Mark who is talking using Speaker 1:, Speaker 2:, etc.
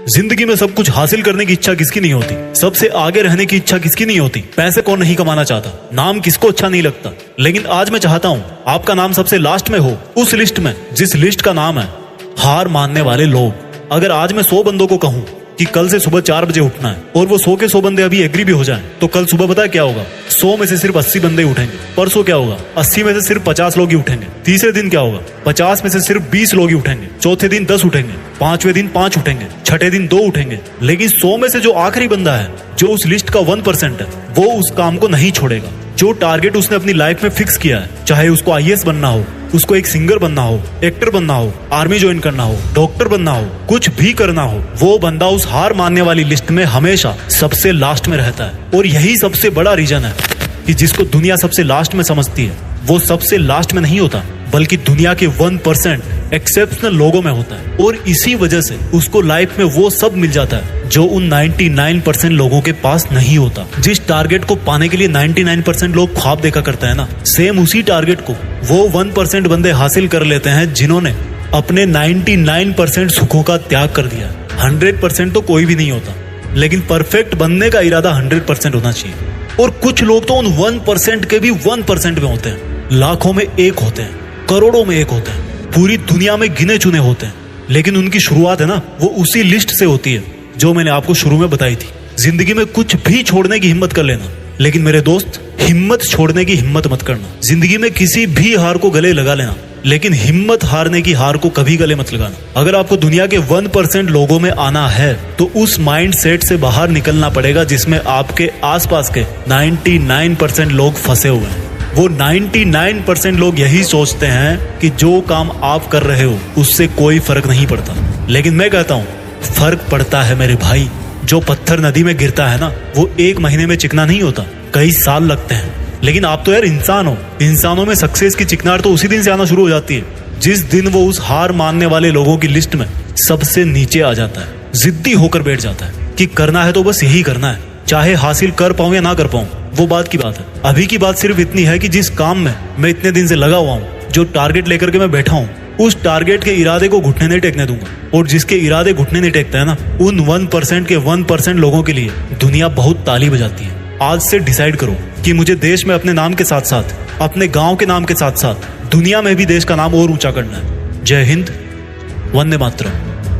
Speaker 1: जिंदगी में सब कुछ हासिल करने की इच्छा किसकी नहीं होती? सबसे आगे रहने की इच्छा किसकी नहीं होती? पैसे कौन नहीं कमाना चाहता? नाम किसको अच्छा नहीं लगता? लेकिन आज मैं चाहता हूँ आपका नाम सबसे लास्ट में हो, उस लिस्ट में जिस लिस्ट का नाम है हार मानने वाले लोग। अगर आज मैं 100 बंदों को कहूँ कि कल से सुबह 4 बजे उठना है और वो 100 के 100 बंदे अभी एग्री भी हो जाएं, तो कल सुबह पता है क्या होगा? 100 में से सिर्फ 80 बंदे उठेंगे। परसों क्या होगा? 80 में से सिर्फ 50 लोग ही उठेंगे। तीसरे दिन क्या होगा? 50 में से सिर्फ 20 लोग ही उठेंगे। चौथे दिन 10 उठेंगे। पांचवें दिन 5 उठेंगे। छठे दिन 2 उठेंगे। लेकिन 100 में से जो आखिरी बंदा है, जो उस लिस्ट का 1% है, वो उस काम को नहीं छोड़ेगा। जो टारगेट उसने अपनी लाइफ में फिक्स किया है, चाहे उसको IAS बनना हो, उसको एक सिंगर बनना हो, एक्टर बनना हो, आर्मी ज्वाइन करना हो, डॉक्टर बनना हो, कुछ भी करना हो, वो बंदा उस हार मानने वाली लिस्ट में हमेशा सबसे लास्ट में रहता है। और यही सबसे बड़ा रीजन है कि जिसको दुनिया सबसे लास्ट में समझती है, वो सबसे लास्ट में नहीं होता, बल्कि दुनिया के 1% एक्सेप्शनल लोगों में होता है। और इसी वजह से उसको लाइफ में वो सब मिल जाता है जो उन 99% लोगों के पास नहीं होता। जिस टारगेट को पाने के लिए 99% लोग ख्वाब देखा करते हैं ना, सेम उसी टारगेट को वो 1% बंदे हासिल कर लेते हैं जिन्होंने अपने 99% सुखों का त्याग कर दिया। 100% तो कोई भी नहीं होता, लेकिन परफेक्ट बनने का इरादा 100% होना चाहिए। और कुछ लोग तो उन 1% के भी 1% में होते हैं। लाखों में एक होते हैं, करोड़ों में एक होते हैं, पूरी दुनिया में गिने चुने होते हैं, लेकिन उनकी शुरुआत है ना, वो उसी लिस्ट से होती है जो मैंने आपको शुरू में बताई थी। जिंदगी में कुछ भी छोड़ने की हिम्मत कर लेना, लेकिन मेरे दोस्त, हिम्मत छोड़ने की हिम्मत मत करना। जिंदगी में किसी भी हार को गले लगा लेना, लेकिन हिम्मत हारने की हार को कभी गले मत लगाना। अगर आपको दुनिया के 1% लोगों में आना है, तो उस माइंड सेट से बाहर निकलना पड़ेगा जिसमें आपके आसपास के 99% लोग फंसे हुए हैं। वो 99% लोग यही सोचते हैं कि जो काम आप कर रहे हो उससे कोई फर्क नहीं पड़ता, लेकिन मैं कहता हूँ फर्क पड़ता है मेरे भाई। जो पत्थर नदी में गिरता है ना, वो 1 महीने में चिकना नहीं होता, कई साल लगते हैं। लेकिन आप तो यार इंसान हो, इंसानों में सक्सेस की चिकनाहट तो उसी दिन से आना शुरू हो जाती है जिस दिन वो उस हार मानने वाले लोगों की लिस्ट में सबसे नीचे आ जाता है, जिद्दी होकर बैठ जाता है कि करना है तो बस यही करना है, चाहे हासिल कर पाऊं या ना कर पाऊं, वो बात की बात है। अभी की बात सिर्फ इतनी है कि जिस काम में मैं इतने दिन से लगा हुआ हूँ, जो टारगेट लेकर के मैं बैठा हूँ, उस टारगेट के इरादे को घुटने नहीं टेकने दूंगा। और जिसके इरादे घुटने नहीं टेकता है ना, उन 1% के 1% लोगों के लिए दुनिया बहुत ताली बजाती है। आज से डिसाइड करो कि मुझे देश में अपने नाम के साथ साथ, अपने गांव के नाम के साथ साथ दुनिया में भी देश का नाम और ऊंचा करना है। जय हिंद, वंदे मातरम।